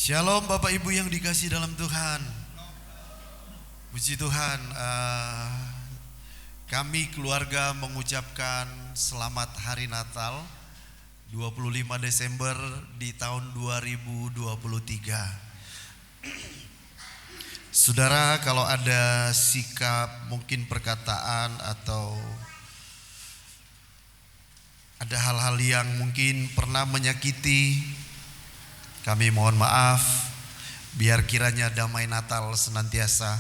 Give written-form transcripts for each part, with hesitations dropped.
Shalom Bapak Ibu yang dikasihi dalam Tuhan. Puji Tuhan, kami keluarga mengucapkan selamat Hari Natal 25 Desember di tahun 2023. Saudara, kalau ada sikap, mungkin perkataan atau ada hal-hal yang mungkin pernah menyakiti, kami mohon maaf. Biar kiranya damai Natal senantiasa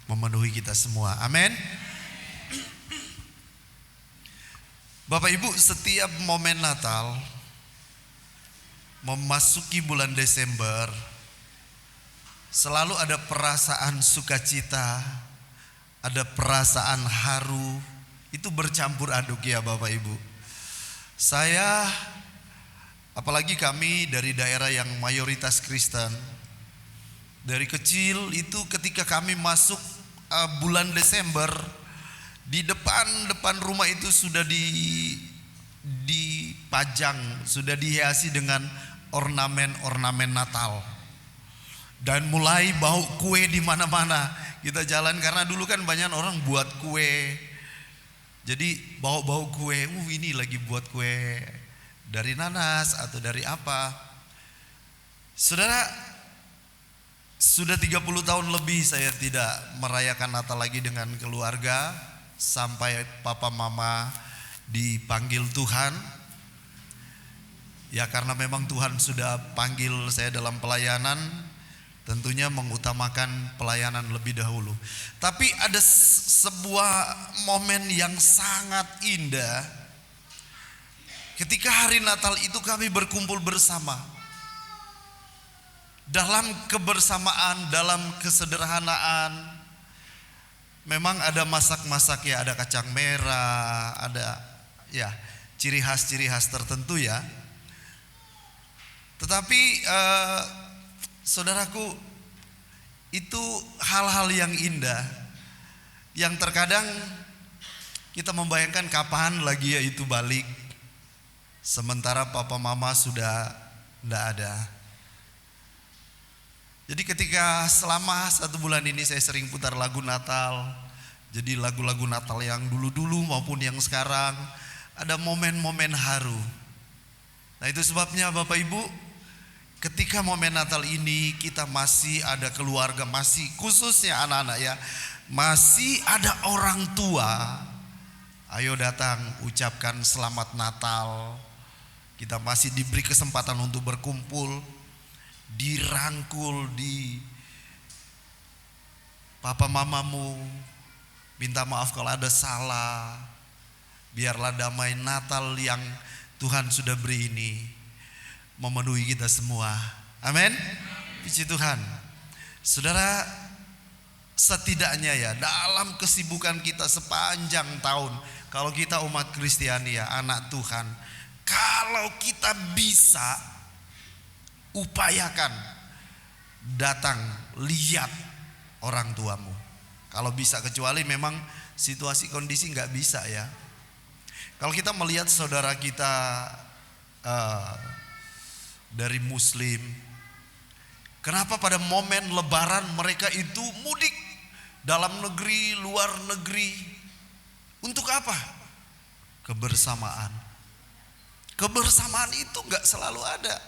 memenuhi kita semua. Amin. Bapak Ibu, setiap momen Natal memasuki bulan Desember selalu ada perasaan sukacita, ada perasaan haru. Itu bercampur aduk ya Bapak Ibu. Saya, apalagi kami dari daerah yang mayoritas Kristen, dari kecil itu ketika kami masuk bulan Desember, di depan rumah itu sudah dipajang, sudah dihiasi dengan ornamen-ornamen Natal. Dan mulai bau kue di mana-mana. Kita jalan karena dulu kan banyak orang buat kue. Jadi bau-bau kue, ini lagi buat kue dari nanas atau dari apa. Saudara, sudah 30 tahun lebih saya tidak merayakan Natal lagi dengan keluarga. Sampai papa mama dipanggil Tuhan. Ya karena memang Tuhan sudah panggil saya dalam pelayanan, tentunya mengutamakan pelayanan lebih dahulu. Tapi ada sebuah momen yang sangat indah ketika hari Natal itu kami berkumpul bersama. Dalam kebersamaan, dalam kesederhanaan. Memang ada masak-masak ya, ada kacang merah, ada ya ciri khas tertentu ya. Tetapi saudaraku, itu hal-hal yang indah yang terkadang kita membayangkan kapan lagi ya itu balik, sementara papa mama sudah tidak ada. Jadi ketika selama 1 bulan ini saya sering putar lagu Natal. Jadi lagu-lagu Natal yang dulu-dulu maupun yang sekarang, ada momen-momen haru. Nah itu sebabnya Bapak Ibu, ketika momen Natal ini kita masih ada keluarga, masih khususnya anak-anak ya, masih ada orang tua. Ayo datang ucapkan selamat Natal. Kita masih diberi kesempatan untuk berkumpul, dirangkul di papa mamamu, minta maaf kalau ada salah. Biarlah damai Natal yang Tuhan sudah beri ini memenuhi kita semua. Amin. Puji Tuhan. Saudara, setidaknya ya dalam kesibukan kita sepanjang tahun, kalau kita umat Kristiani ya, anak Tuhan, kalau kita bisa upayakan datang lihat orang tuamu. Kalau bisa, kecuali memang situasi kondisi nggak bisa ya. Kalau kita melihat saudara kita dari Muslim, kenapa pada momen Lebaran mereka itu mudik dalam negeri, luar negeri? Untuk apa? Kebersamaan. Kebersamaan itu nggak selalu ada.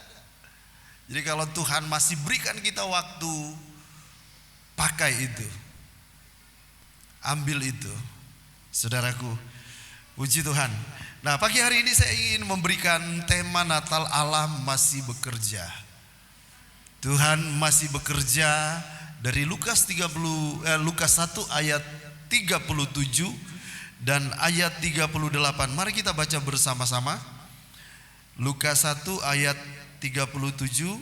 Jadi kalau Tuhan masih berikan kita waktu, pakai itu, ambil itu, saudaraku. Puji Tuhan. Nah pagi hari ini saya ingin memberikan tema Natal, Allah masih bekerja. Tuhan masih bekerja dari Lukas 1 ayat 37 dan ayat 38. Mari kita baca bersama-sama. Lukas 1 ayat 37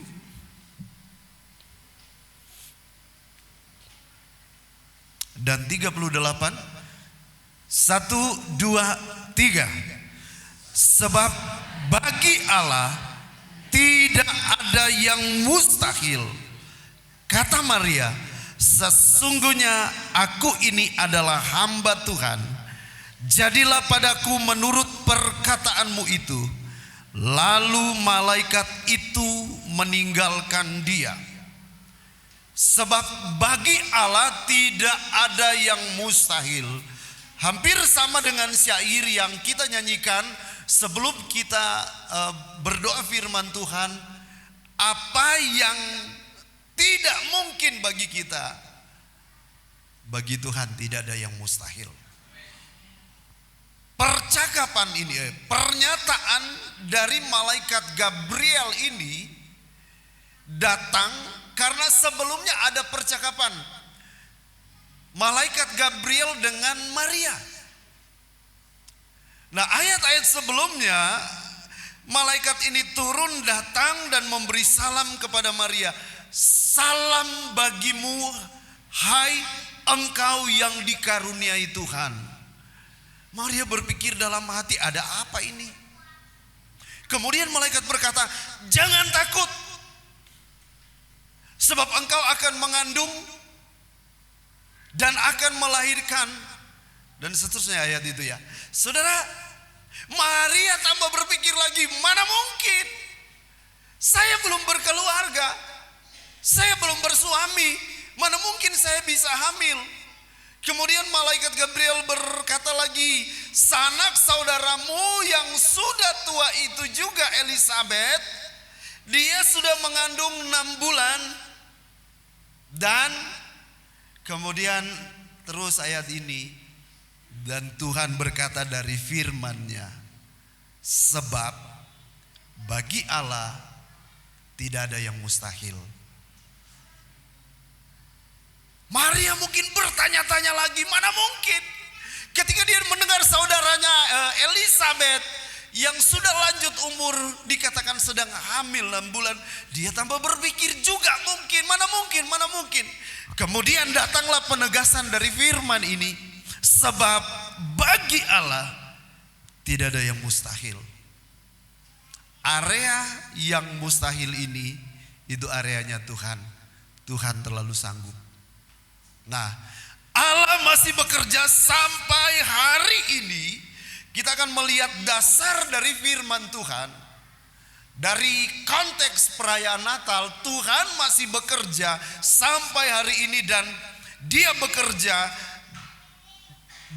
dan 38. 1, 2, 3. Sebab bagi Allah tidak ada yang mustahil. Kata Maria, sesungguhnya aku ini adalah hamba Tuhan. Jadilah padaku menurut perkataanmu itu. Lalu malaikat itu meninggalkan dia. Sebab bagi Allah tidak ada yang mustahil. Hampir sama dengan syair yang kita nyanyikan sebelum kita berdoa firman Tuhan. Apa yang tidak mungkin bagi kita, bagi Tuhan tidak ada yang mustahil. Percakapan ini, pernyataan dari malaikat Gabriel ini datang karena sebelumnya ada percakapan malaikat Gabriel dengan Maria. Nah, ayat-ayat sebelumnya malaikat ini turun datang dan memberi salam kepada Maria. Salam bagimu, hai engkau yang dikaruniai Tuhan. Maria berpikir dalam hati, ada apa ini? Kemudian malaikat berkata, jangan takut, sebab engkau akan mengandung dan akan melahirkan, dan seterusnya ayat itu ya. Saudara, Maria tambah berpikir lagi, mana mungkin? Saya belum berkeluarga, saya belum bersuami, mana mungkin saya bisa hamil? Kemudian malaikat Gabriel berkata lagi, sanak saudaramu yang sudah tua itu juga Elisabet, dia sudah mengandung 6 bulan. Dan kemudian terus ayat ini, dan Tuhan berkata dari firman-Nya, sebab bagi Allah tidak ada yang mustahil. Maria mungkin bertanya-tanya lagi, mana mungkin? Ketika dia mendengar saudaranya Elisabet yang sudah lanjut umur dikatakan sedang hamil 6 bulan, dia tambah berpikir juga mungkin, mana mungkin, mana mungkin. Kemudian datanglah penegasan dari firman ini, sebab bagi Allah tidak ada yang mustahil. Area yang mustahil ini itu areanya Tuhan. Tuhan terlalu sanggup. Nah, Allah masih bekerja sampai hari ini. Kita akan melihat dasar dari firman Tuhan. Dari konteks perayaan Natal, Tuhan masih bekerja sampai hari ini, dan Dia bekerja,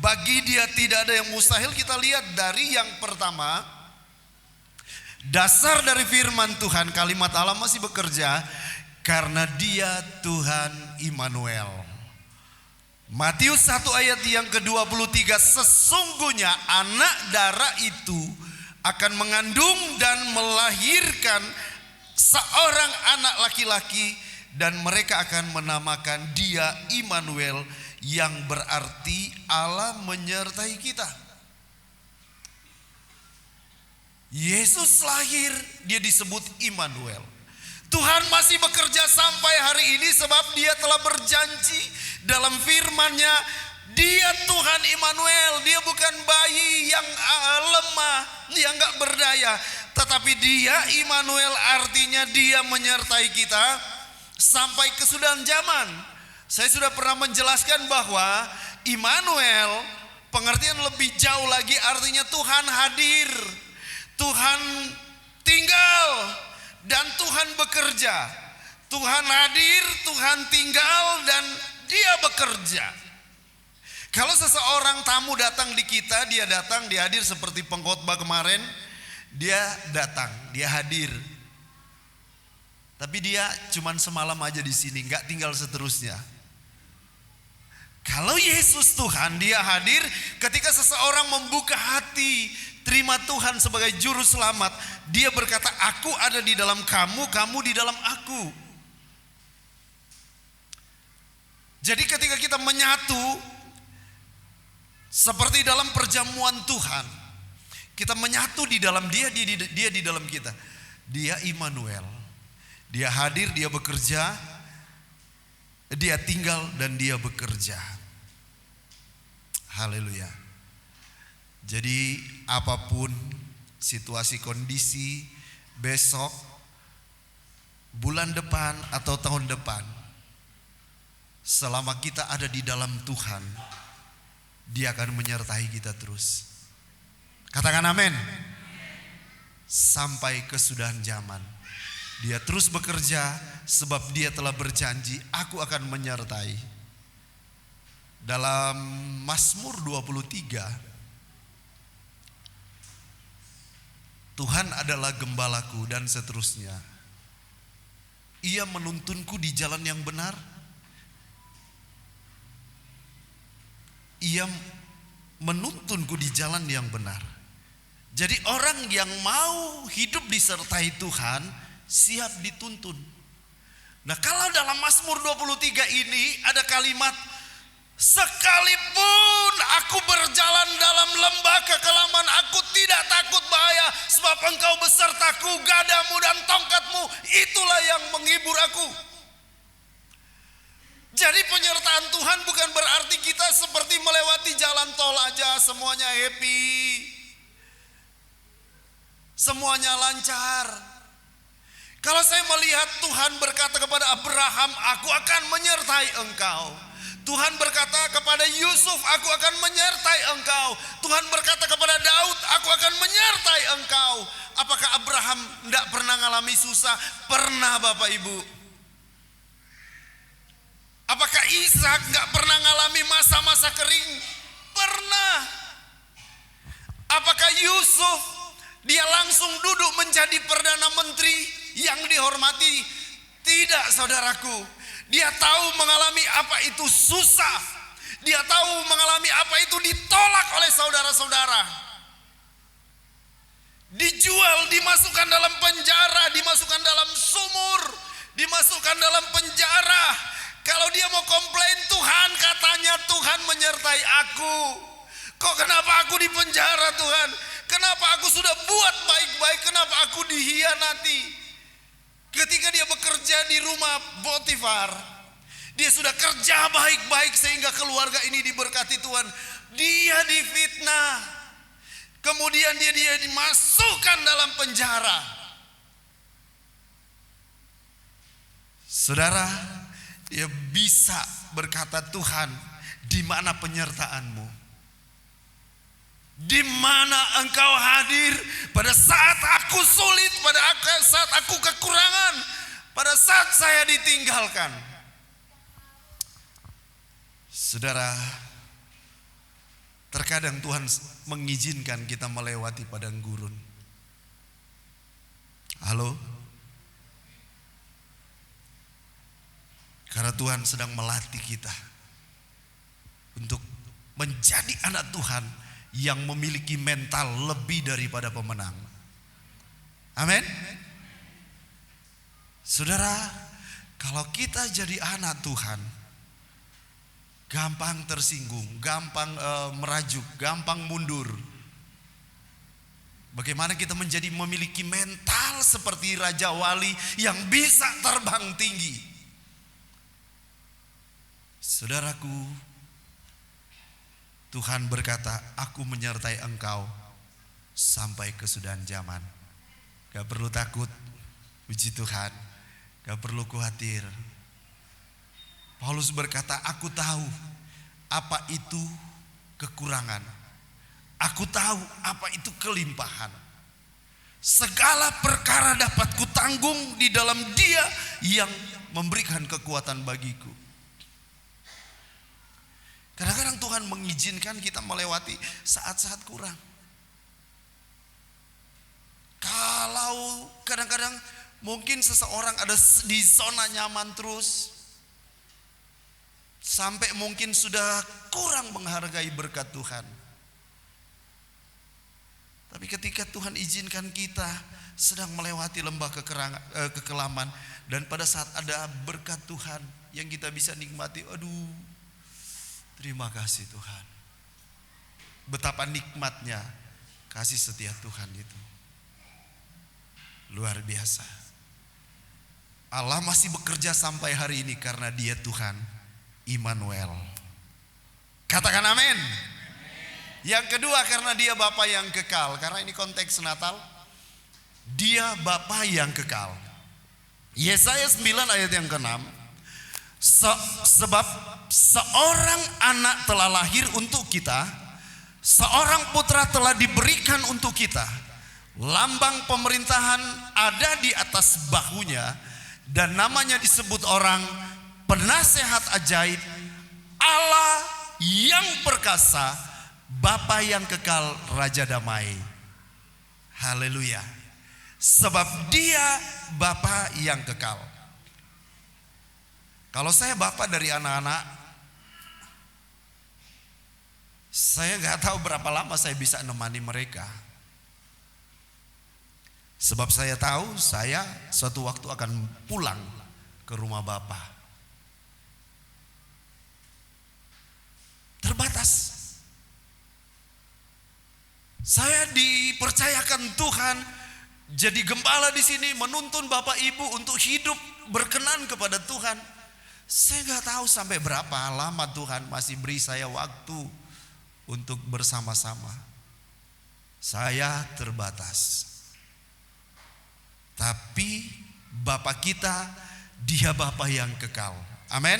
bagi Dia tidak ada yang mustahil. Kita lihat dari yang pertama, dasar dari firman Tuhan, kalimat Allah masih bekerja karena Dia Tuhan Immanuel. Matius 1 ayat yang ke-23, sesungguhnya anak darah itu akan mengandung dan melahirkan seorang anak laki-laki, dan mereka akan menamakan dia Immanuel, yang berarti Allah menyertai kita. Yesus lahir, dia disebut Immanuel. Tuhan masih bekerja sampai hari ini sebab Dia telah berjanji dalam firman-Nya, Dia Tuhan Immanuel. Dia bukan bayi yang lemah, yang gak berdaya, tetapi Dia Immanuel, artinya Dia menyertai kita sampai kesudahan zaman. Saya sudah pernah menjelaskan bahwa Immanuel pengertian lebih jauh lagi, artinya Tuhan hadir, Tuhan tinggal, dan Tuhan bekerja. Tuhan hadir, Tuhan tinggal, dan Dia bekerja. Kalau seseorang tamu datang di kita, dia datang, dia hadir seperti pengkhotbah kemarin. Dia datang, dia hadir. Tapi dia cuman semalam aja di sini, nggak tinggal seterusnya. Kalau Yesus Tuhan, Dia hadir ketika seseorang membuka hati, terima Tuhan sebagai juru selamat. Dia berkata, aku ada di dalam kamu, kamu di dalam aku. Jadi ketika kita menyatu seperti dalam perjamuan Tuhan, kita menyatu di dalam Dia, Dia di dalam kita. Dia Immanuel. Dia hadir, Dia bekerja, Dia tinggal, dan Dia bekerja. Haleluya. Jadi apapun situasi kondisi besok, bulan depan, atau tahun depan, selama kita ada di dalam Tuhan, Dia akan menyertai kita terus. Katakan amin. Sampai kesudahan zaman. Dia terus bekerja sebab dia telah berjanji, aku akan menyertai. Dalam Mazmur 23, Tuhan adalah gembalaku dan seterusnya. Ia menuntunku di jalan yang benar. Ia menuntunku di jalan yang benar. Jadi orang yang mau hidup disertai Tuhan siap dituntun. Nah, kalau dalam Mazmur 23 ini ada kalimat, sekalipun aku berjalan dalam lembah kekelaman, aku tidak takut bahaya, sebab engkau besertaku, gadamu dan tongkatmu, itulah yang menghibur aku. Jadi penyertaan Tuhan bukan berarti kita seperti melewati jalan tol aja, semuanya happy, semuanya lancar. Kalau saya melihat Tuhan berkata kepada Abraham, aku akan menyertai engkau. Tuhan berkata kepada Yusuf, aku akan menyertai engkau. Tuhan berkata kepada Daud, aku akan menyertai engkau. Apakah Abraham tidak pernah mengalami susah? Pernah, Bapak Ibu. Apakah Ishak nggak pernah mengalami masa-masa kering? Pernah. Apakah Yusuf dia langsung duduk menjadi perdana menteri yang dihormati? Tidak, saudaraku. Dia tahu mengalami apa itu susah. Dia tahu mengalami apa itu ditolak oleh saudara-saudara. Dijual, dimasukkan dalam penjara, dimasukkan dalam sumur, dimasukkan dalam penjara. Kalau dia mau komplain, Tuhan katanya Tuhan menyertai aku. Kok kenapa aku di penjara, Tuhan? Kenapa aku sudah buat baik-baik, kenapa aku dihianati? Ketika dia bekerja di rumah Potifar, dia sudah kerja baik-baik sehingga keluarga ini diberkati Tuhan. Dia difitnah, kemudian dia dimasukkan dalam penjara. Saudara, dia bisa berkata, Tuhan, di mana penyertaanmu? Di mana engkau hadir pada saat aku sulit, pada saat aku kekurangan, pada saat saya ditinggalkan? Saudara, terkadang Tuhan mengizinkan kita melewati padang gurun. Halo? Karena Tuhan sedang melatih kita untuk menjadi anak Tuhan yang memiliki mental lebih daripada pemenang. Amin. Saudara, kalau kita jadi anak Tuhan, gampang tersinggung, gampang merajuk, gampang mundur. Bagaimana kita menjadi memiliki mental seperti Raja Wali yang bisa terbang tinggi? Saudaraku, Tuhan berkata, aku menyertai engkau sampai kesudahan zaman. Gak perlu takut, puji Tuhan. Gak perlu khawatir. Paulus berkata, aku tahu apa itu kekurangan. Aku tahu apa itu kelimpahan. Segala perkara dapat kutanggung di dalam Dia yang memberikan kekuatan bagiku. Kadang-kadang Tuhan mengizinkan kita melewati saat-saat kurang. Kalau kadang-kadang mungkin seseorang ada di zona nyaman terus, sampai mungkin sudah kurang menghargai berkat Tuhan. Tapi ketika Tuhan izinkan kita sedang melewati lembah kekelaman, dan pada saat ada berkat Tuhan yang kita bisa nikmati, aduh, terima kasih Tuhan. Betapa nikmatnya kasih setia Tuhan itu. Luar biasa. Allah masih bekerja sampai hari ini karena Dia Tuhan Immanuel. Katakan amin. Yang kedua, karena Dia Bapa yang kekal. Karena ini konteks Natal. Dia Bapa yang kekal. Yesaya 9 ayat yang ke-6. Sebab seorang anak telah lahir untuk kita, seorang putra telah diberikan untuk kita. Lambang pemerintahan ada di atas bahunya dan namanya disebut orang penasehat ajaib, Allah yang perkasa, Bapa yang kekal, Raja damai. Haleluya. Sebab Dia Bapa yang kekal. Kalau saya Bapa dari anak-anak, saya gak tahu berapa lama saya bisa nemani mereka. Sebab saya tahu saya suatu waktu akan pulang ke rumah Bapa. Terbatas. Saya dipercayakan Tuhan jadi gembala di sini, menuntun Bapak Ibu untuk hidup berkenan kepada Tuhan. Saya nggak tahu sampai berapa lama Tuhan masih beri saya waktu untuk bersama-sama. Saya terbatas. Tapi Bapa kita, Dia Bapa yang kekal. Amin.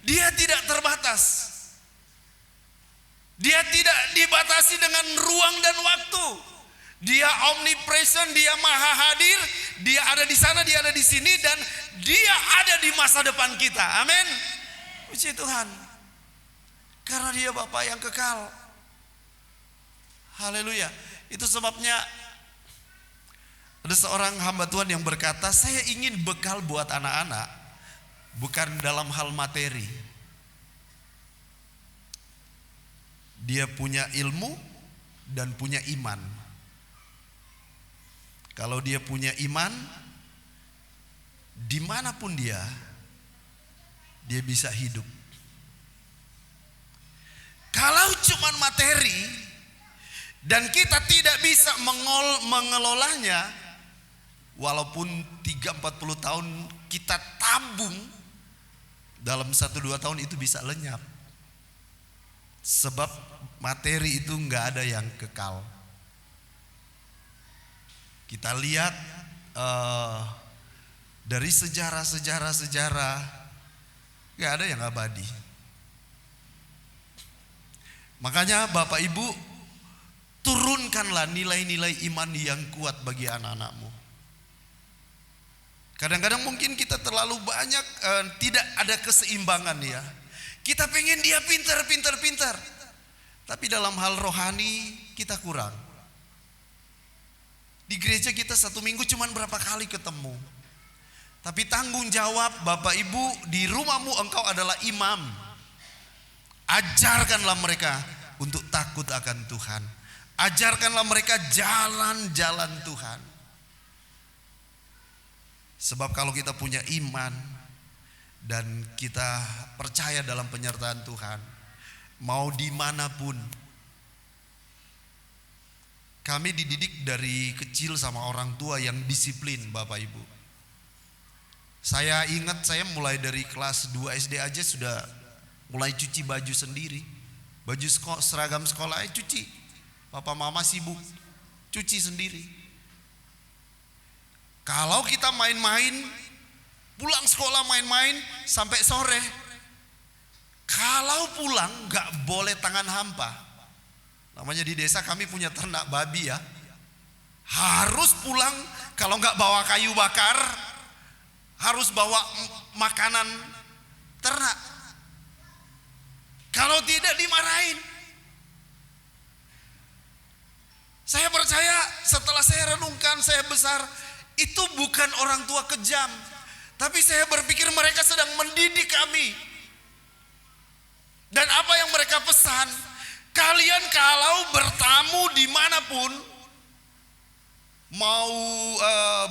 Dia tidak terbatas. Dia tidak dibatasi dengan ruang dan waktu. Dia omnipresent, Dia maha hadir, Dia ada di sana, Dia ada di sini, dan Dia ada di masa depan kita. Amin. Puji Tuhan. Karena Dia Bapa yang kekal. Haleluya. Itu sebabnya ada seorang hamba Tuhan yang berkata, saya ingin bekal buat anak-anak bukan dalam hal materi. Dia punya ilmu dan punya iman. Kalau dia punya iman, dimanapun dia bisa hidup. Kalau cuma materi dan kita tidak bisa mengelolanya, walaupun 3-40 tahun kita tabung, dalam 1-2 tahun itu bisa lenyap. Sebab materi itu nggak ada yang kekal. Kita lihat dari sejarah nggak ada yang abadi. Makanya Bapak Ibu, turunkanlah nilai-nilai iman yang kuat bagi anak-anakmu. Kadang-kadang mungkin kita terlalu banyak tidak ada keseimbangan ya. Kita pengen dia pintar. Tapi dalam hal rohani kita kurang. Di gereja kita 1 minggu cuman berapa kali ketemu. Tapi tanggung jawab Bapak Ibu, di rumahmu engkau adalah imam. Ajarkanlah mereka untuk takut akan Tuhan. Ajarkanlah mereka jalan-jalan Tuhan. Sebab kalau kita punya iman dan kita percaya dalam penyertaan Tuhan, mau dimanapun. Kami dididik dari kecil sama orang tua yang disiplin Bapak Ibu. Saya ingat saya mulai dari kelas 2 SD aja sudah mulai cuci baju sendiri. Baju seragam sekolah cuci. Papa mama sibuk cuci sendiri. Kalau kita main-main, pulang sekolah main-main sampai sore. Kalau pulang gak boleh tangan hampa. Namanya di desa kami punya ternak babi ya. Harus pulang kalau gak bawa kayu bakar, harus bawa makanan ternak. Kalau tidak dimarahin. Saya percaya setelah saya renungkan, saya besar, itu bukan orang tua kejam. Tapi saya berpikir mereka sedang mendidik kami. Dan apa yang mereka pesan, kalian kalau bertamu dimanapun, mau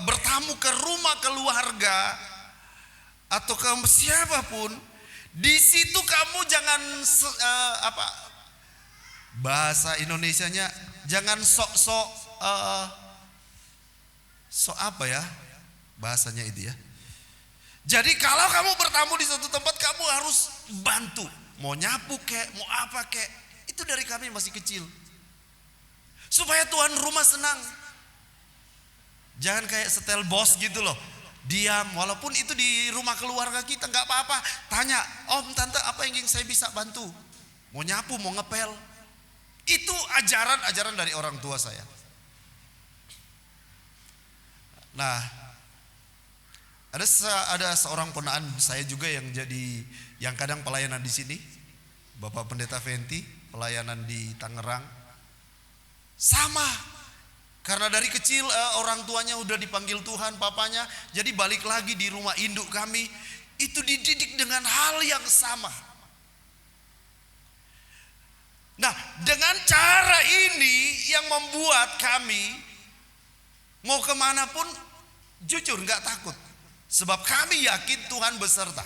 bertamu ke rumah keluarga atau ke siapapun, di situ kamu jangan bahasa Indonesianya, jangan sok-sok apa ya bahasanya itu ya. Jadi kalau kamu bertamu di suatu tempat, kamu harus bantu. Mau nyapu kek, mau apa kek. Itu dari kami masih kecil. Supaya tuan rumah senang. Jangan kayak setel bos gitu loh. Diam, walaupun itu di rumah keluarga kita gak apa-apa. Tanya, om tante apa yang saya bisa bantu? Mau nyapu, mau ngepel. Itu ajaran dari orang tua saya. Nah, ada seorang ponaan saya juga yang kadang pelayanan di sini, Bapak Pendeta Venti, pelayanan di Tangerang. Sama, karena dari kecil orang tuanya udah dipanggil Tuhan, papanya, jadi balik lagi di rumah induk kami, itu dididik dengan hal yang sama. Nah, dengan cara ini yang membuat kami mau kemanapun jujur gak takut. Sebab kami yakin Tuhan beserta.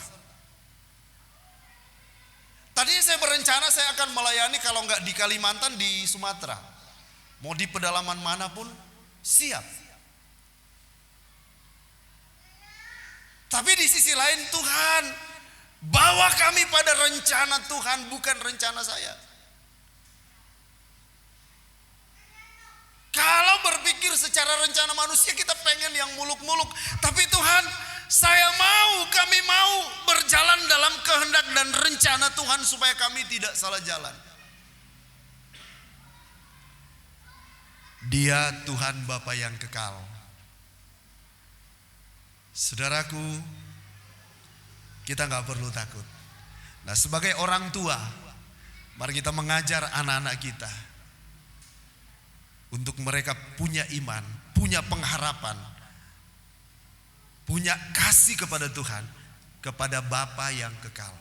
Tadinya saya berencana saya akan melayani kalau gak di Kalimantan, di Sumatera. Mau di pedalaman manapun siap. Tapi di sisi lain Tuhan bawa kami pada rencana Tuhan, bukan rencana saya. Kalau berpikir secara rencana manusia kita pengen yang muluk-muluk. Tapi Tuhan, kami mau berjalan dalam kehendak dan rencana Tuhan supaya kami tidak salah jalan. Dia Tuhan Bapa yang kekal. Saudaraku, kita gak perlu takut. Nah, sebagai orang tua, mari kita mengajar anak-anak kita untuk mereka punya iman, punya pengharapan, punya kasih kepada Tuhan, kepada Bapa yang kekal.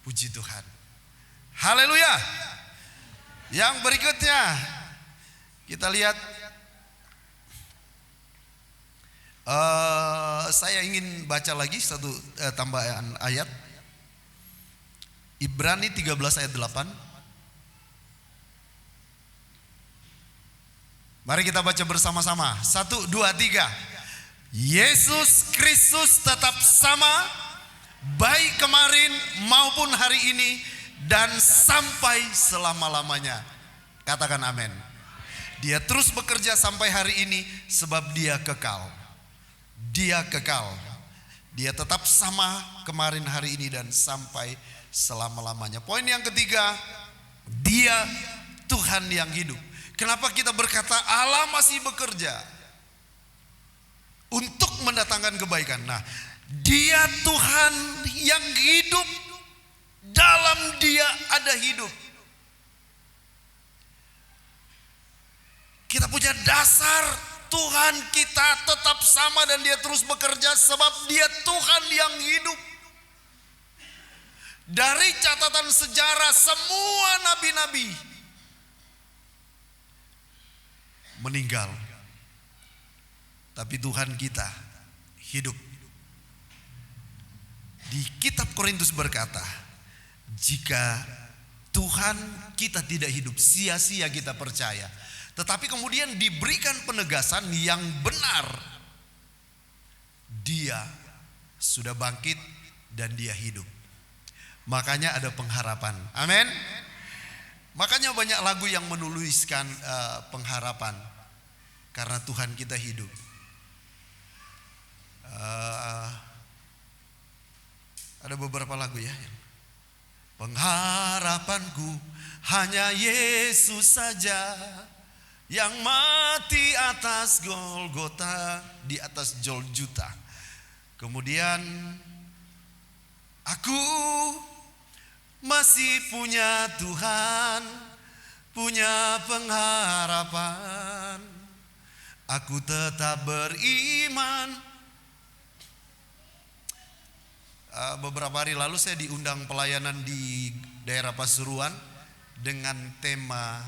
Puji Tuhan. Haleluya. Yang berikutnya kita lihat, saya ingin baca lagi satu tambahan ayat, Ibrani 13 ayat 8. Mari kita baca bersama-sama. 1, 2, 3. Yesus Kristus tetap sama, baik kemarin maupun hari ini dan sampai selama-lamanya. Katakan amin. Dia terus bekerja sampai hari ini sebab dia kekal. Dia kekal. Dia tetap sama kemarin, hari ini dan sampai selama-lamanya. Poin yang ketiga, dia Tuhan yang hidup. Kenapa kita berkata Allah masih bekerja untuk mendatangkan kebaikan? Nah, dia Tuhan yang hidup, dalam dia ada hidup. Kita punya dasar Tuhan kita tetap sama dan dia terus bekerja sebab dia Tuhan yang hidup. Dari catatan sejarah semua nabi-nabi meninggal, tapi Tuhan kita hidup. Di kitab Korintus berkata, jika Tuhan kita tidak hidup, sia-sia kita percaya. Tetapi kemudian diberikan penegasan yang benar, dia sudah bangkit dan dia hidup. Makanya ada pengharapan. Amin. Makanya banyak lagu yang menuliskan pengharapan. Karena Tuhan kita hidup. Ada beberapa lagu ya. Pengharapanku hanya Yesus saja, yang mati atas Golgota, di atas Joljuta. Kemudian aku masih punya Tuhan, punya pengharapan. Aku tetap beriman. Beberapa hari lalu saya diundang pelayanan di daerah Pasuruan dengan tema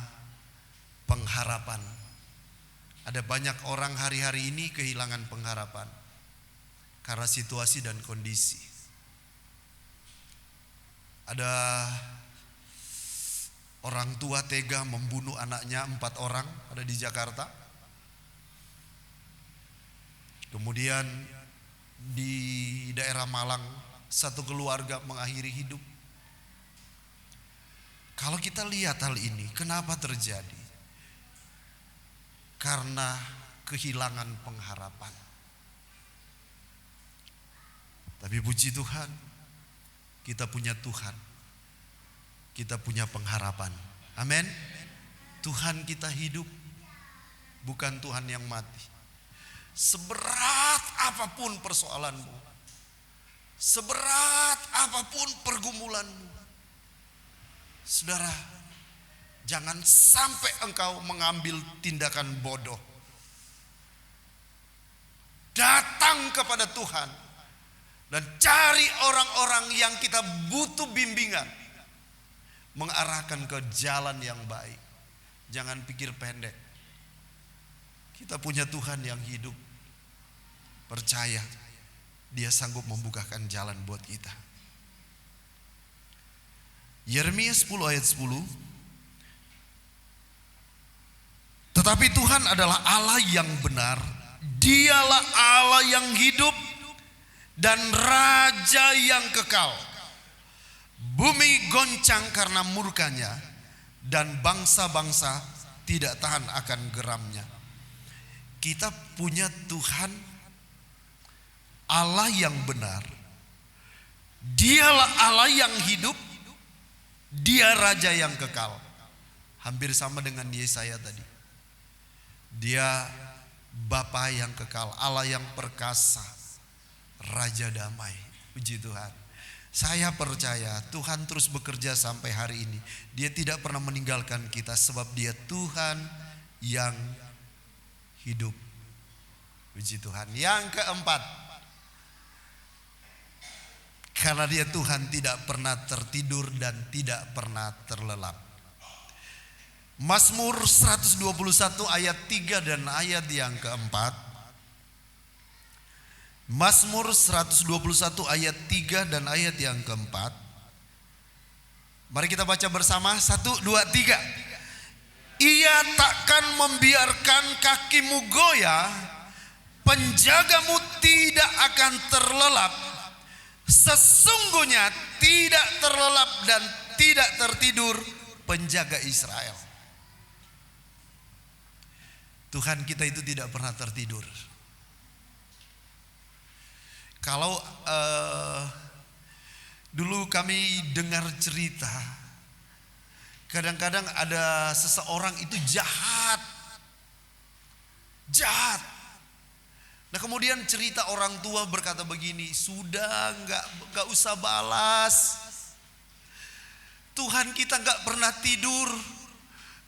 pengharapan. Ada banyak orang hari-hari ini kehilangan pengharapan karena situasi dan kondisi. Ada orang tua tega membunuh anaknya 4 orang, ada di Jakarta. Kemudian di daerah Malang, satu keluarga mengakhiri hidup. Kalau kita lihat hal ini, kenapa terjadi? Karena kehilangan pengharapan. Tapi puji Tuhan, kita punya Tuhan, kita punya pengharapan. Amin. Tuhan kita hidup, bukan Tuhan yang mati. Seberat apapun persoalanmu, seberat apapun pergumulanmu, saudara, jangan sampai engkau mengambil tindakan bodoh. Datang kepada Tuhan dan cari orang-orang yang kita butuh bimbingan, mengarahkan ke jalan yang baik. Jangan pikir pendek. Kita punya Tuhan yang hidup. Percaya, Dia sanggup membukakan jalan buat kita. Yeremia 10 ayat 10. Tetapi Tuhan adalah Allah yang benar. Dialah Allah yang hidup dan Raja yang kekal. Bumi goncang karena murkanya, dan bangsa-bangsa tidak tahan akan geramnya. Kita punya Tuhan Allah yang benar. Dialah Allah yang hidup, Dia Raja yang kekal. Hampir sama dengan Yesaya tadi. Dia Bapa yang kekal, Allah yang perkasa, Raja damai. Puji Tuhan. Saya percaya Tuhan terus bekerja sampai hari ini. Dia tidak pernah meninggalkan kita sebab Dia Tuhan yang hidup. Puji Tuhan. Yang keempat, karena Dia Tuhan tidak pernah tertidur dan tidak pernah terlelap. Mazmur 121 ayat 3 dan ayat yang keempat. Mazmur 121 ayat 3 dan ayat yang keempat. Mari kita baca bersama. 1, 2, 3. Ia takkan membiarkan kakimu goyah, penjagamu tidak akan terlelap. Sesungguhnya tidak terlelap dan tidak tertidur penjaga Israel. Tuhan kita itu tidak pernah tertidur. Kalau dulu kami dengar cerita, kadang-kadang ada seseorang itu jahat. Nah kemudian cerita orang tua berkata begini, sudah nggak usah balas. Tuhan kita nggak pernah tidur.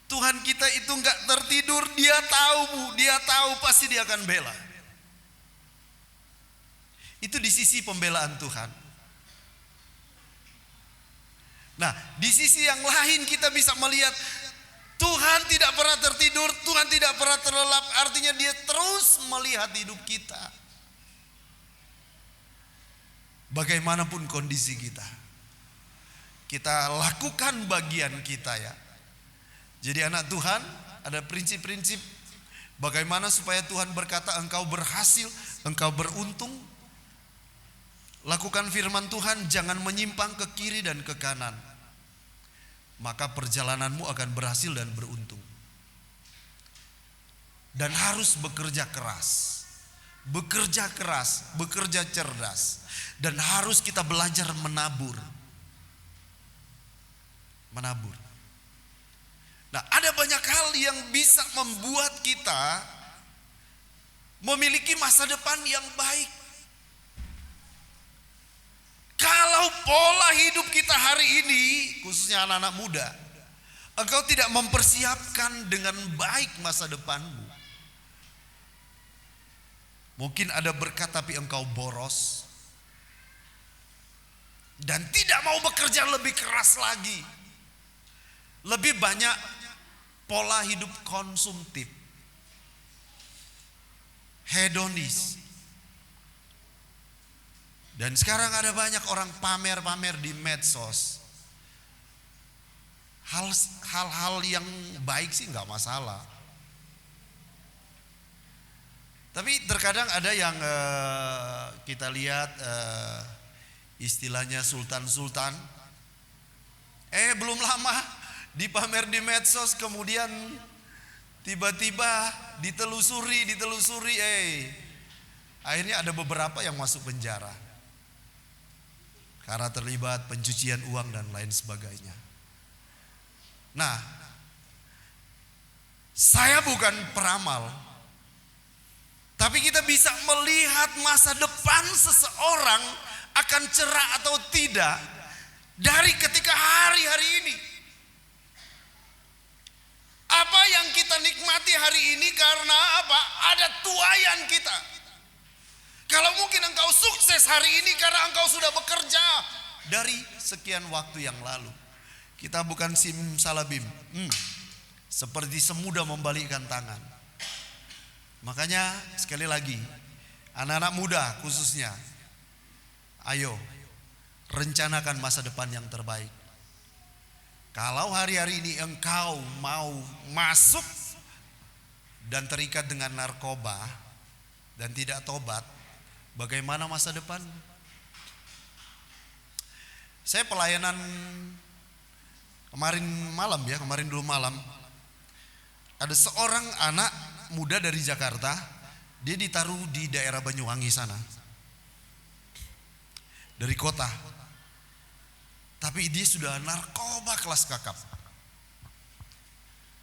Tuhan kita itu nggak tertidur. Dia tahu Bu, Dia tahu pasti Dia akan bela. Itu di sisi pembelaan Tuhan. Nah, di sisi yang lain kita bisa melihat Tuhan tidak pernah tertidur, Tuhan tidak pernah terlelap. Artinya Dia terus melihat hidup kita. Bagaimanapun kondisi kita, kita lakukan bagian kita ya. Jadi anak Tuhan, ada prinsip-prinsip bagaimana supaya Tuhan berkata engkau berhasil, engkau beruntung. Lakukan firman Tuhan, jangan menyimpang ke kiri dan ke kanan. Maka perjalananmu akan berhasil dan beruntung. Dan harus bekerja keras. Bekerja keras, bekerja cerdas. Dan harus kita belajar menabur. Menabur. Nah, ada banyak hal yang bisa membuat kita memiliki masa depan yang baik. Kalau pola hidup kita hari ini, khususnya anak-anak muda, engkau tidak mempersiapkan dengan baik masa depanmu. Mungkin ada berkat tapi engkau boros. Dan tidak mau bekerja lebih keras lagi. Lebih banyak pola hidup konsumtif, hedonis. Dan sekarang ada banyak orang pamer-pamer di medsos. Hal-hal yang baik sih nggak masalah. Tapi terkadang ada yang kita lihat istilahnya sultan-sultan. Belum lama dipamer di medsos, kemudian tiba-tiba ditelusuri, akhirnya ada beberapa yang masuk penjara karena terlibat pencucian uang dan lain sebagainya. Nah, Saya bukan peramal, tapi kita bisa melihat masa depan seseorang akan cerah atau tidak dari ketika hari-hari ini. Apa yang kita nikmati hari ini karena apa? Ada tuayan kita. Kalau mungkin engkau sukses hari ini karena engkau sudah bekerja dari sekian waktu yang lalu. Kita bukan simsalabim, seperti semudah membalikkan tangan. Makanya sekali lagi, anak-anak muda khususnya, ayo rencanakan masa depan yang terbaik. Kalau hari-hari ini engkau mau masuk dan terikat dengan narkoba dan tidak tobat, bagaimana masa depan? Saya pelayanan kemarin dulu malam, ada seorang anak muda dari Jakarta, dia ditaruh di daerah Banyuwangi sana, dari kota, tapi dia sudah narkoba kelas kakap.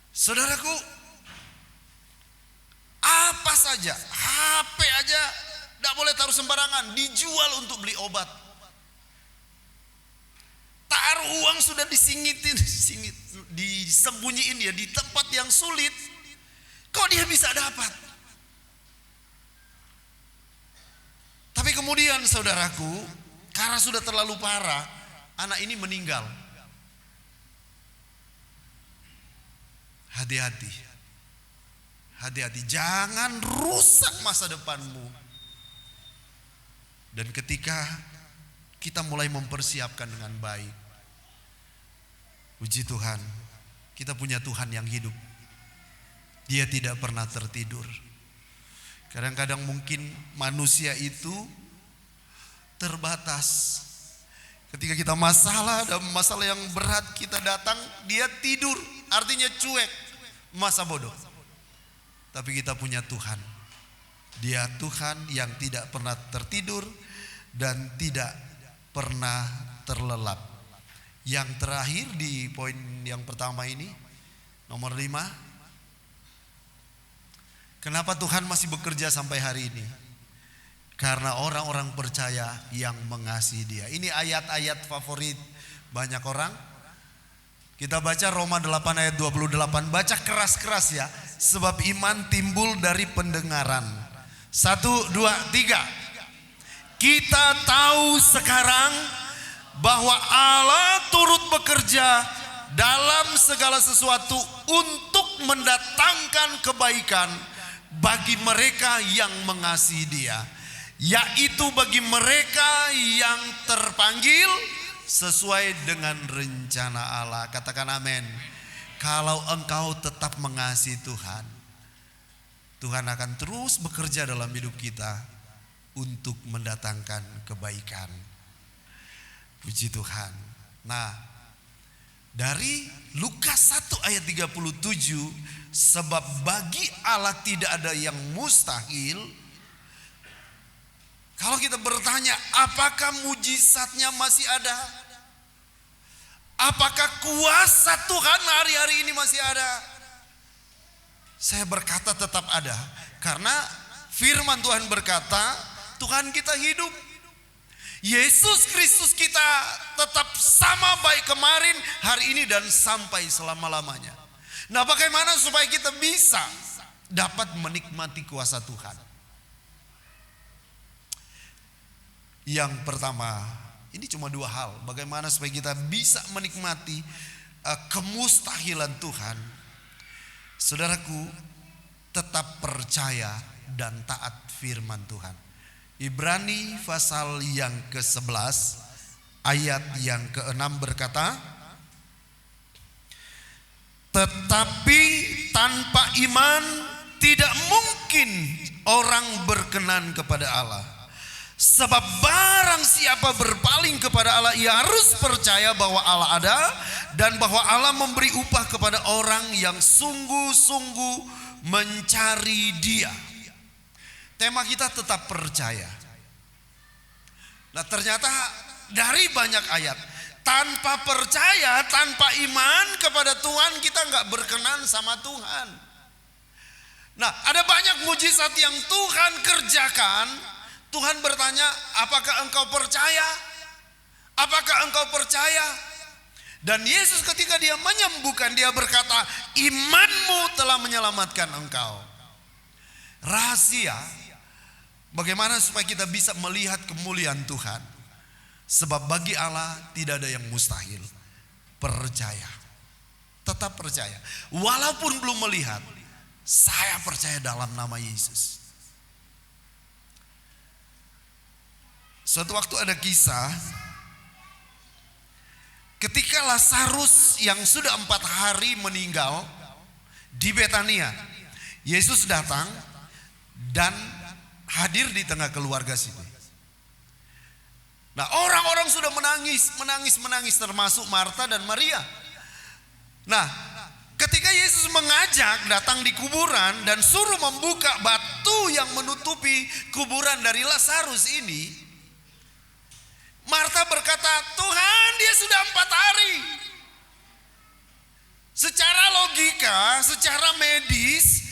Saudaraku, apa saja, HP aja tidak boleh taruh sembarangan, dijual untuk beli obat. Taruh uang sudah disembunyiin ya di tempat yang sulit. Kok dia bisa dapat? Tapi kemudian saudaraku, karena sudah terlalu parah, anak ini meninggal. Hati-hati, hati-hati, jangan rusak masa depanmu. Dan ketika kita mulai mempersiapkan dengan baik, puji Tuhan, kita punya Tuhan yang hidup. Dia tidak pernah tertidur. Kadang-kadang mungkin manusia itu terbatas. Ketika kita ada masalah yang berat, kita datang, dia tidur, artinya cuek, masa bodoh. Tapi kita punya Tuhan. Dia Tuhan yang tidak pernah tertidur dan tidak pernah terlelap. Yang terakhir di poin yang pertama ini, nomor 5. Kenapa Tuhan masih bekerja sampai hari ini? Karena orang-orang percaya yang mengasihi Dia. Ini ayat-ayat favorit banyak orang. Kita baca Roma 8 ayat 28. Baca keras-keras ya. Sebab iman timbul dari pendengaran. 1, 2, 3. Kita tahu sekarang bahwa Allah turut bekerja dalam segala sesuatu untuk mendatangkan kebaikan bagi mereka yang mengasihi Dia, yaitu bagi mereka yang terpanggil sesuai dengan rencana Allah. Katakan amin. Kalau engkau tetap mengasihi Tuhan, Tuhan akan terus bekerja dalam hidup kita untuk mendatangkan kebaikan. Puji Tuhan. Nah, dari Lukas 1 ayat 37, sebab bagi Allah tidak ada yang mustahil. Kalau kita bertanya, apakah mujizatnya masih ada? Apakah kuasa Tuhan hari-hari ini masih ada? Saya berkata tetap ada. Karena firman Tuhan berkata, Tuhan kita hidup. Yesus Kristus kita tetap sama baik kemarin, hari ini, dan sampai selama-lamanya. Nah, bagaimana supaya kita bisa dapat menikmati kuasa Tuhan? Yang pertama, ini cuma 2 hal. Bagaimana supaya kita bisa menikmati kemustahilan Tuhan? Saudaraku, tetap percaya dan taat firman Tuhan. Ibrani pasal yang ke-11 ayat yang ke-6 berkata, tetapi tanpa iman tidak mungkin orang berkenan kepada Allah. Sebab barang siapa berpaling kepada Allah, ia harus percaya bahwa Allah ada dan bahwa Allah memberi upah kepada orang yang sungguh-sungguh mencari Dia. Tema kita tetap percaya. Nah, ternyata dari banyak ayat, tanpa percaya, tanpa iman kepada Tuhan, kita nggak berkenan sama Tuhan. Nah, ada banyak mujizat yang Tuhan kerjakan. Tuhan bertanya, apakah engkau percaya? Apakah engkau percaya? Dan Yesus ketika dia menyembuhkan, dia berkata, imanmu telah menyelamatkan engkau. Rahasia bagaimana supaya kita bisa melihat kemuliaan Tuhan. Sebab bagi Allah tidak ada yang mustahil. Percaya. Tetap percaya. Walaupun belum melihat, saya percaya dalam nama Yesus. Suatu waktu ada kisah, ketika Lazarus yang sudah 4 hari meninggal di Betania, Yesus datang dan hadir di tengah keluarga situ. Nah, orang-orang sudah menangis termasuk Marta dan Maria. Nah, ketika Yesus mengajak datang di kuburan dan suruh membuka batu yang menutupi kuburan dari Lazarus ini, Marta berkata, Tuhan, dia sudah 4 hari. Secara logika, secara medis,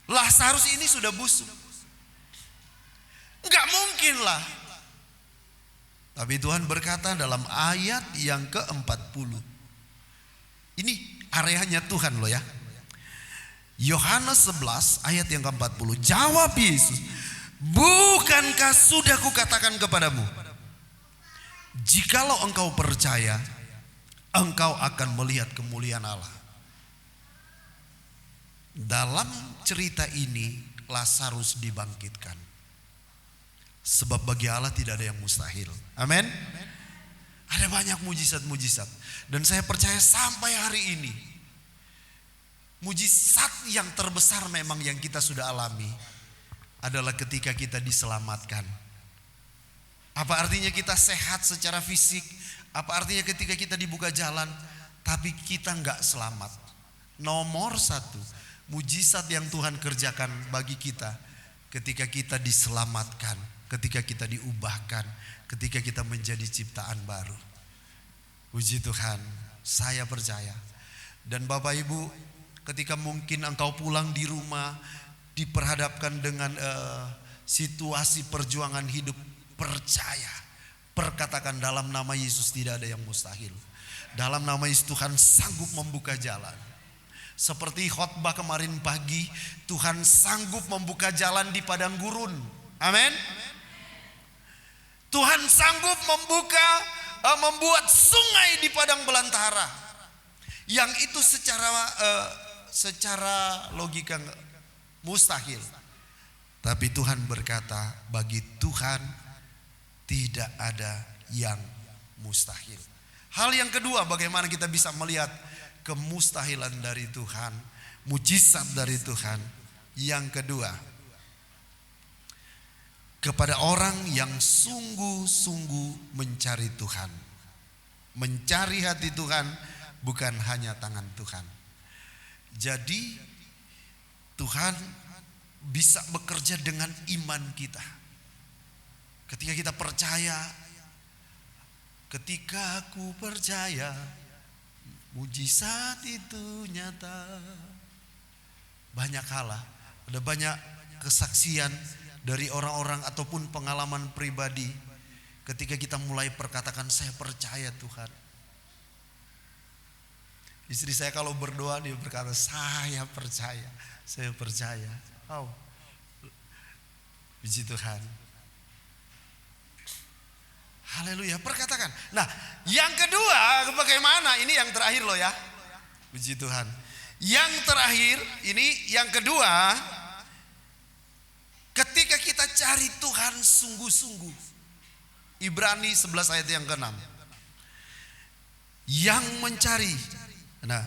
Lazarus ini sudah busuk. Enggak mungkin lah. Tapi Tuhan berkata dalam ayat yang ke-40. Ini areanya Tuhan loh ya. Yohanes 11 ayat yang ke-40. Jawab Yesus, bukankah sudah kukatakan kepadamu, jikalau engkau percaya, engkau akan melihat kemuliaan Allah. Dalam cerita ini Lazarus dibangkitkan. Sebab bagi Allah tidak ada yang mustahil. Amin. Ada banyak mujizat-mujizat. Dan saya percaya sampai hari ini, mujizat yang terbesar memang yang kita sudah alami adalah ketika kita diselamatkan. Apa artinya kita sehat secara fisik? Apa artinya ketika kita dibuka jalan tapi kita enggak selamat? Nomor 1, mujizat yang Tuhan kerjakan bagi kita ketika kita diselamatkan, ketika kita diubahkan, ketika kita menjadi ciptaan baru. Puji Tuhan, saya percaya. Dan Bapak Ibu, ketika mungkin engkau pulang di rumah diperhadapkan dengan situasi perjuangan hidup, percaya, perkatakan dalam nama Yesus tidak ada yang mustahil. Dalam nama Yesus Tuhan sanggup membuka jalan. Seperti khotbah kemarin pagi, Tuhan sanggup membuka jalan di padang gurun. Amin. Tuhan sanggup membuat sungai di padang belantara. Yang itu secara logika mustahil. Tapi Tuhan berkata, bagi Tuhan tidak ada yang mustahil. Hal yang kedua, bagaimana kita bisa melihat kemustahilan dari Tuhan, mujizat dari Tuhan. Yang kedua, kepada orang yang sungguh-sungguh mencari Tuhan. Mencari hati Tuhan, bukan hanya tangan Tuhan. Jadi Tuhan bisa bekerja dengan iman kita. Ketika kita percaya, ketika aku percaya, mujizat itu nyata. Banyak hal, ada banyak kesaksian dari orang-orang ataupun pengalaman pribadi. Ketika kita mulai perkatakan, saya percaya Tuhan. Istri saya kalau berdoa dia berkata, saya percaya, saya percaya. Oh, puji Tuhan. Haleluya, perkatakan. Nah, yang kedua bagaimana? Ini yang terakhir loh ya. Puji Tuhan. Yang terakhir, ini yang kedua, ketika kita cari Tuhan sungguh-sungguh. Ibrani 11 ayat yang ke-6. Yang mencari. Nah,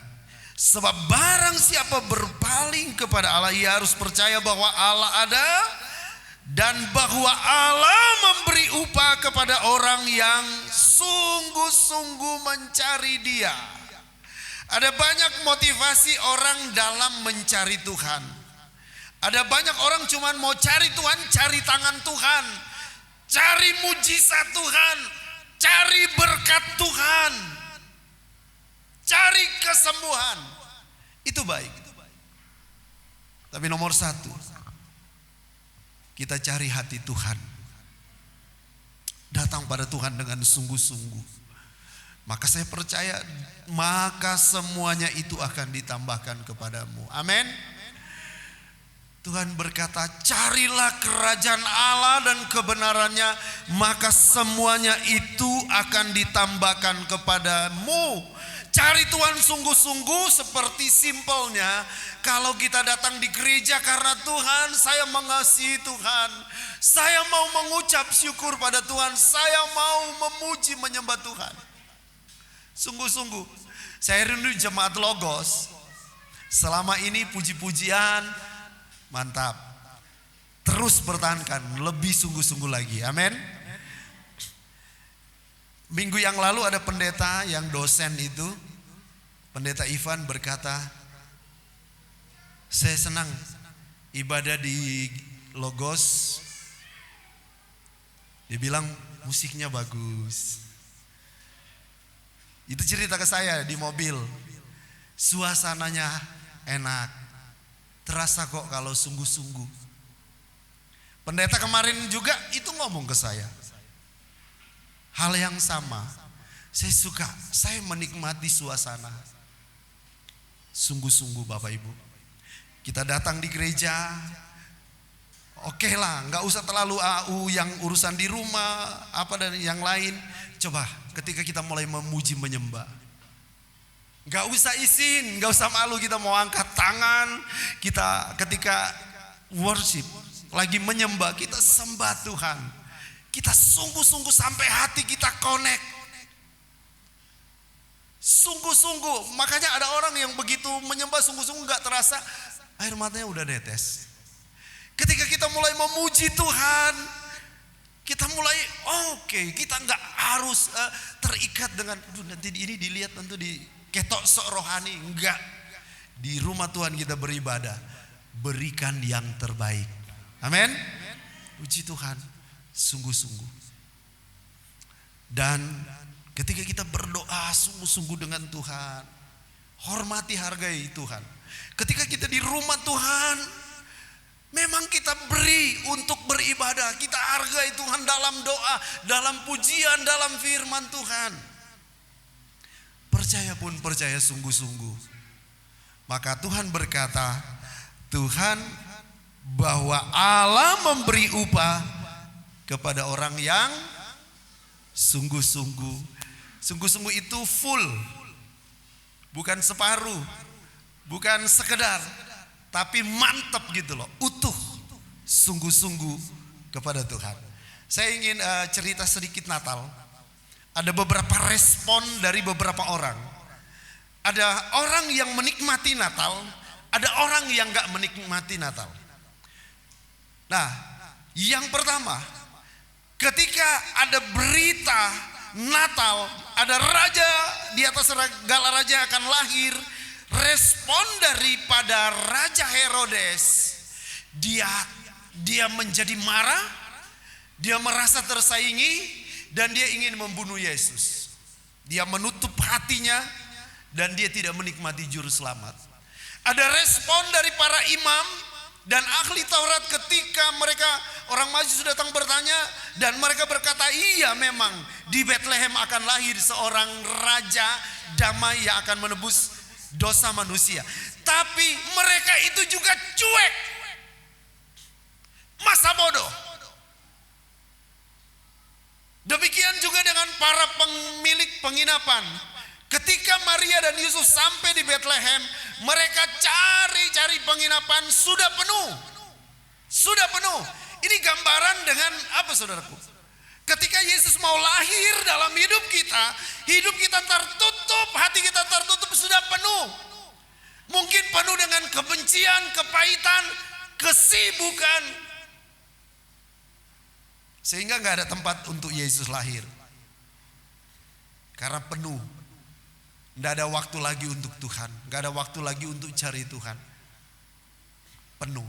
sebab barang siapa berpaling kepada Allah, ia harus percaya bahwa Allah ada dan bahwa Allah memberi upah kepada orang yang sungguh-sungguh mencari Dia. Ada banyak motivasi orang dalam mencari Tuhan. Ada banyak orang cuman mau cari Tuhan, cari tangan Tuhan, cari mujizat Tuhan, cari berkat Tuhan, cari kesembuhan. Itu baik. Tapi nomor satu, kita cari hati Tuhan. Datang pada Tuhan dengan sungguh-sungguh. Maka saya percaya, maka semuanya itu akan ditambahkan kepadamu. Amin. Tuhan berkata, carilah kerajaan Allah dan kebenarannya, maka semuanya itu akan ditambahkan kepadamu. Cari Tuhan sungguh-sungguh, seperti simpelnya kalau kita datang di gereja karena Tuhan, saya mengasihi Tuhan, saya mau mengucap syukur pada Tuhan, saya mau memuji menyembah Tuhan. Sungguh-sungguh, saya rindu jemaat Logos. Selama ini puji-pujian, mantap. Terus pertahankan, lebih sungguh-sungguh lagi. Amin. Minggu yang lalu ada pendeta yang dosen itu, Pendeta Ivan berkata, saya senang ibadah di Logos. Dia bilang musiknya bagus. Itu cerita ke saya di mobil. Suasananya enak. Terasa kok kalau sungguh-sungguh. Pendeta kemarin juga itu ngomong ke saya. Hal yang sama. Saya suka, saya menikmati suasana. Sungguh-sungguh Bapak Ibu. Kita datang di gereja. Oke lah, gak usah terlalu AU yang urusan di rumah, apa dan yang lain. Coba ketika kita mulai memuji menyembah, gak usah izin, gak usah malu, kita mau angkat tangan. Kita ketika worship, lagi menyembah, kita sembah Tuhan. Kita sungguh-sungguh sampai hati kita connect. Sungguh-sungguh, makanya ada orang yang begitu menyembah sungguh-sungguh gak terasa, air matanya udah netes. Ketika kita mulai memuji Tuhan, kita mulai oke, kita nggak harus terikat dengan nanti ini dilihat nanti di ketok sok rohani, enggak. Di rumah Tuhan kita beribadah, berikan yang terbaik. Amin. Puji Tuhan, sungguh-sungguh. Dan ketika kita berdoa sungguh-sungguh dengan Tuhan, hormati, hargai Tuhan. Ketika kita di rumah Tuhan, memang kita beri untuk beribadah. Kita hargai Tuhan dalam doa, dalam pujian, dalam firman Tuhan. Percaya pun percaya sungguh-sungguh. Maka Tuhan berkata, Tuhan bahwa Allah memberi upah kepada orang yang sungguh-sungguh. Sungguh-sungguh itu full. Bukan separuh. Bukan sekedar. Tapi mantap gitu loh, utuh, sungguh-sungguh kepada Tuhan. Saya ingin cerita sedikit Natal. Ada beberapa respon dari beberapa orang. Ada orang yang menikmati Natal, ada orang yang gak menikmati Natal. Nah, yang pertama, ketika ada berita Natal, ada raja di atas segala raja akan lahir. Respon daripada Raja Herodes, dia menjadi marah, dia merasa tersaingi, dan dia ingin membunuh Yesus. Dia menutup hatinya dan dia tidak menikmati juru selamat. Ada respon dari para imam dan ahli Taurat ketika mereka orang Majus datang bertanya dan mereka berkata, iya memang di Bethlehem akan lahir seorang raja damai yang akan menebus dosa manusia. Tapi mereka itu juga cuek. Masa bodoh. Demikian juga dengan para pemilik penginapan. Ketika Maria dan Yusuf sampai di Bethlehem, mereka cari penginapan, sudah penuh. Sudah penuh. Ini gambaran dengan apa saudaraku? Ketika Yesus mau lahir dalam hidup kita tertutup, hati kita tertutup, sudah penuh. Mungkin penuh dengan kebencian, kepahitan, kesibukan. Sehingga gak ada tempat untuk Yesus lahir. Karena penuh. Gak ada waktu lagi untuk Tuhan. Gak ada waktu lagi untuk cari Tuhan. Penuh.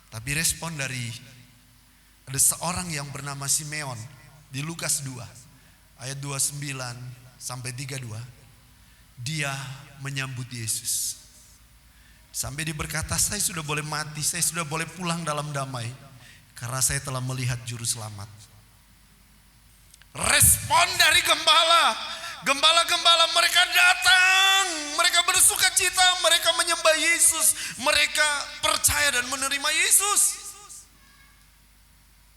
Tapi respon dari ada seorang yang bernama Simeon di Lukas 2 ayat 29 sampai 32. dia menyambut Yesus. Sampai dia berkata, saya sudah boleh mati, saya sudah boleh pulang dalam damai, karena saya telah melihat juru selamat. Respon dari gembala-gembala mereka datang, mereka bersuka cita, mereka menyembah Yesus, mereka percaya dan menerima Yesus.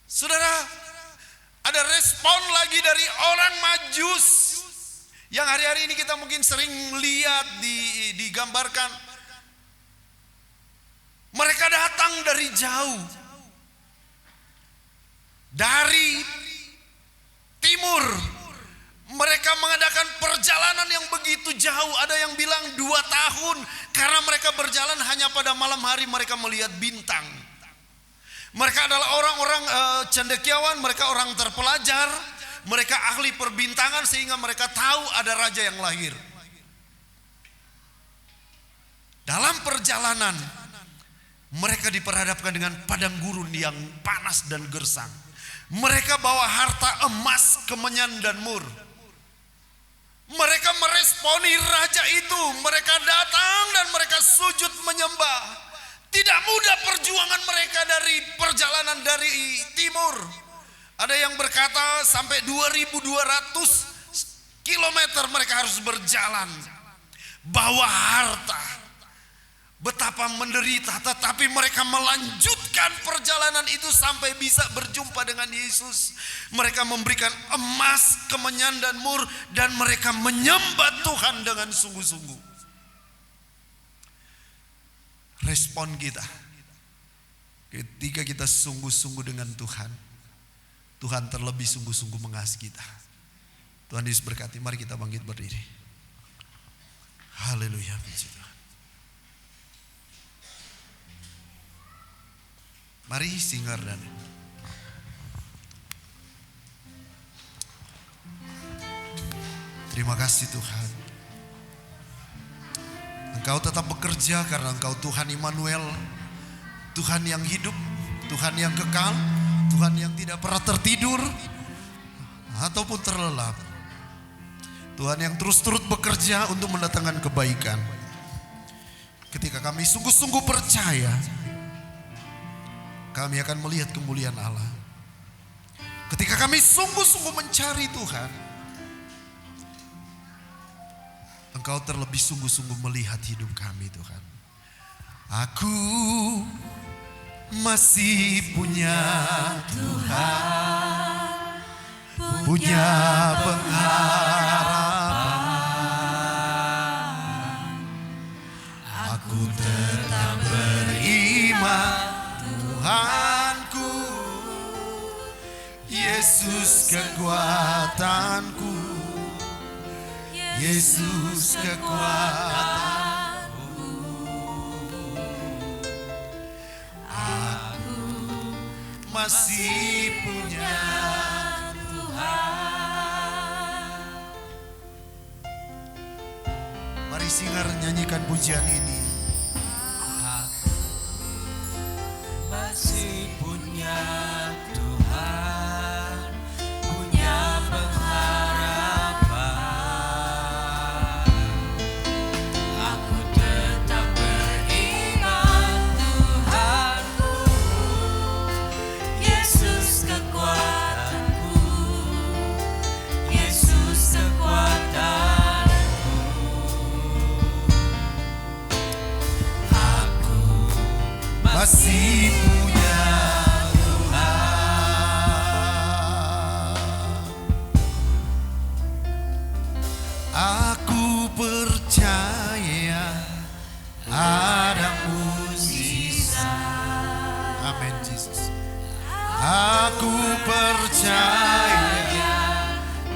Saudara, ada respon lagi dari orang Majus yang hari-hari ini kita mungkin sering lihat digambarkan. Mereka datang dari jauh, dari timur. Mereka mengadakan perjalanan yang begitu jauh. Ada yang bilang 2 tahun, karena mereka berjalan hanya pada malam hari mereka melihat bintang. Mereka adalah orang-orang cendekiawan, mereka orang terpelajar, mereka ahli perbintangan, sehingga mereka tahu ada raja yang lahir. Dalam perjalanan mereka diperhadapkan dengan padang gurun yang panas dan gersang. Mereka bawa harta emas, kemenyan dan mur. Mereka meresponi raja itu. Mereka datang dan mereka sujud menyembah. Tidak mudah perjuangan mereka dari perjalanan dari timur. Ada yang berkata sampai 2.200 kilometer mereka harus berjalan. Bawa harta. Betapa menderita, tetapi mereka melanjutkan perjalanan itu sampai bisa berjumpa dengan Yesus. Mereka memberikan emas, kemenyan dan mur, dan mereka menyembah Tuhan dengan sungguh-sungguh. Respon kita ketika kita sungguh-sungguh dengan Tuhan, Tuhan terlebih sungguh-sungguh mengasihi kita. Tuhan Yesus berkati. Mari kita bangkit berdiri. Haleluya, puji Tuhan. Mari singar dan terima kasih Tuhan. Engkau tetap bekerja karena Engkau Tuhan Immanuel, Tuhan yang hidup, Tuhan yang kekal, Tuhan yang tidak pernah tertidur ataupun terlelap. Tuhan yang terus-terus bekerja untuk mendatangkan kebaikan. Ketika kami sungguh-sungguh percaya, kami akan melihat kemuliaan Allah. Ketika kami sungguh-sungguh mencari Tuhan, Engkau terlebih sungguh-sungguh melihat hidup kami Tuhan. Aku masih punya Tuhan, punya pengharapan. Aku tetap beriman, Tuhanku, Yesus kekuatanku, Yesus kekuatanku. Aku masih punya Tuhan. Mari singar nyanyikan pujian ini. Masih punya Tuhan, punya pengharapan. Aku tetap beriman, Tuhanku, Yesus kekuatanku, Yesus kekuatanku. Aku masih punya Tuhan. Aku percaya ada mujizat. Amin Yesus. Aku percaya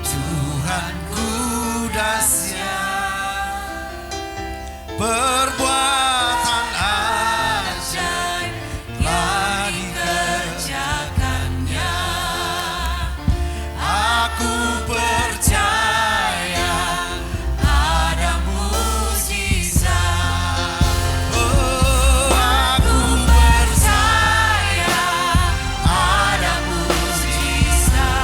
Tuhanku dahsyat, perbuatan ajaib telah dikerjakannya. Aku percaya ada mujizat. Oh, aku percaya ada mujizat.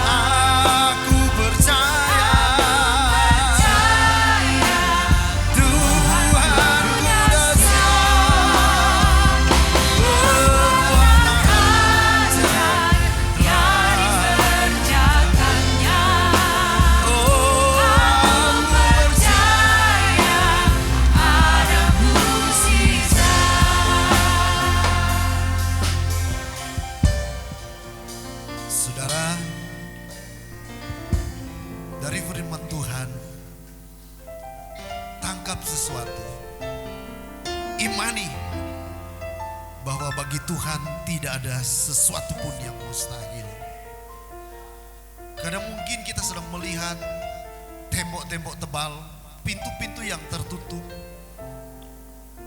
imani bahwa bagi Tuhan tidak ada sesuatu pun yang mustahil. Kadang mungkin kita sedang melihat tembok-tembok tebal, pintu-pintu yang tertutup,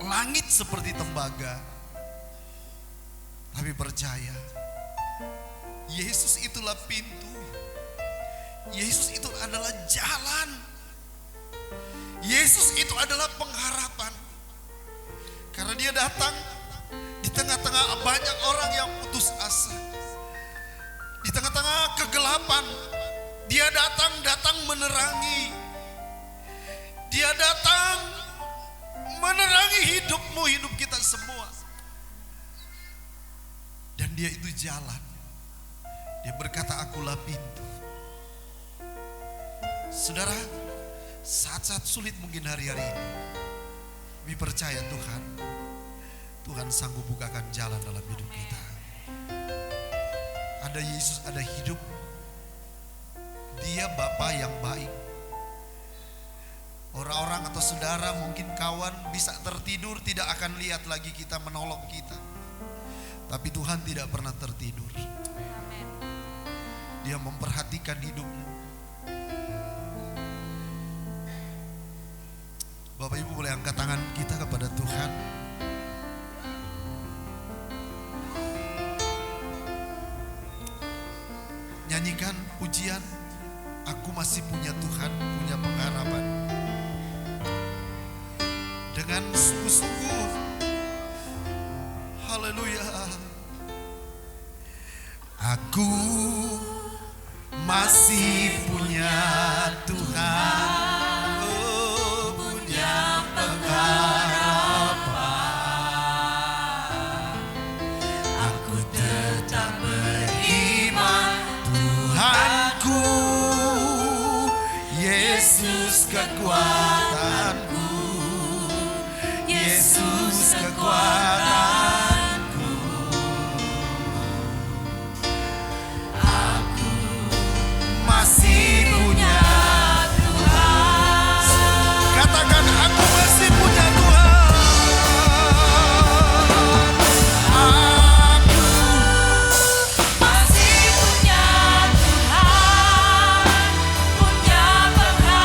langit seperti tembaga. Tapi percaya, Yesus itulah pintu. Yesus itu adalah jalan. Yesus itu adalah pengharapan. Karena dia datang di tengah-tengah banyak orang yang putus asa. Di tengah-tengah kegelapan, dia datang menerangi. Dia datang menerangi hidupmu, hidup kita semua. Dan dia itu jalan. Dia berkata, akulah pintu. Saudara, saat-saat sulit mungkin hari-hari ini, kami percaya Tuhan sanggup bukakan jalan dalam hidup kita. Ada Yesus, ada hidup. Dia Bapa yang baik. Orang-orang atau saudara, mungkin kawan bisa tertidur, tidak akan lihat lagi kita, menolong kita. Tapi Tuhan tidak pernah tertidur. Dia memperhatikan hidupmu. Bapak Ibu boleh angkat tangan kita kepada Tuhan. Nyanyikan pujian, aku masih punya Tuhan, punya pengharapan. Dengan sungguh-sungguh, haleluya. Aku masih punya Tuhan, oh, punya pengharapan. Aku tetap beriman, Tuhanku, Yesus kekuatanku, Yesus kekuatanku. Aku masih punya Tuhan. Katakan, aku masih punya Tuhan. Aku masih punya Tuhan, punya pengharapan.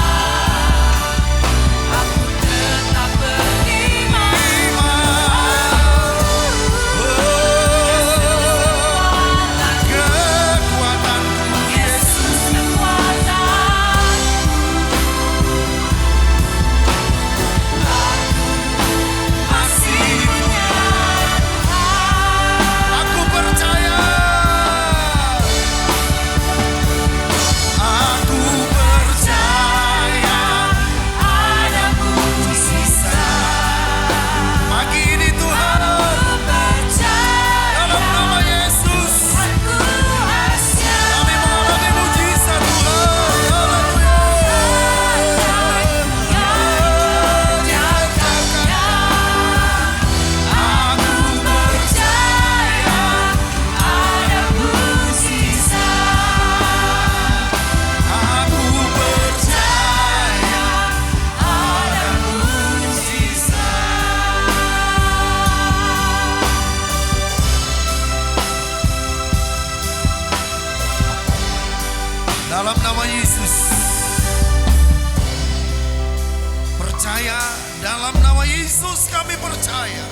Aku tetap dalam nama Yesus. Percaya, dalam nama Yesus kami percaya.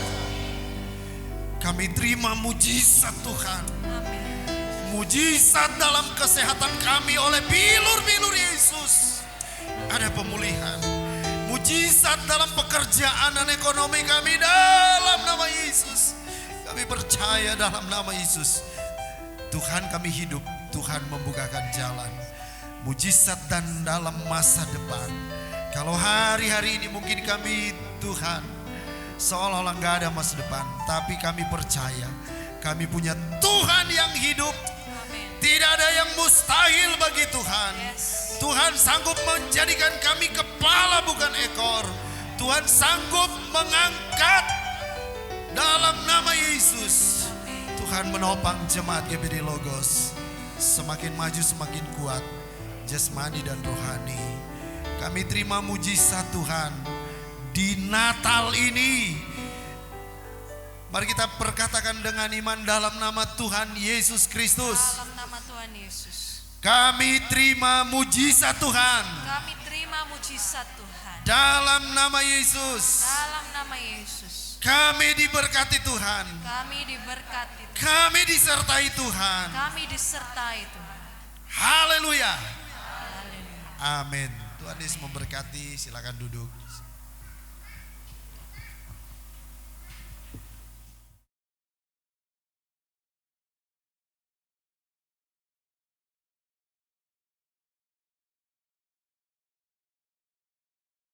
Kami terima mujizat Tuhan. Mujizat dalam kesehatan kami oleh bilur-bilur Yesus. Ada pemulihan. Mujizat dalam pekerjaan dan ekonomi kami dalam nama Yesus. Kami percaya dalam nama Yesus. Tuhan kami hidup, Tuhan membukakan jalan. Mujizat dan dalam masa depan. Kalau hari-hari ini mungkin kami Tuhan seolah-olah gak ada masa depan. Tapi kami percaya kami punya Tuhan yang hidup. Tidak ada yang mustahil bagi Tuhan. Tuhan sanggup menjadikan kami kepala bukan ekor. Tuhan sanggup mengangkat dalam nama Yesus. Tuhan menopang jemaat GBD Logos semakin maju semakin kuat jasmani dan rohani. Kami terima mujizat Tuhan di Natal ini. Mari kita perkatakan dengan iman dalam nama Tuhan Yesus Kristus. Dalam nama Tuhan Yesus. Kami terima mujizat Tuhan. Kami terima mujizat Tuhan. Dalam nama Yesus. Dalam nama Yesus. Kami diberkati Tuhan. Kami diberkati Tuhan. Kami disertai Tuhan. Kami disertai Tuhan. Haleluya. Haleluya. Amin. Tuhan Yesus memberkati. Silakan duduk.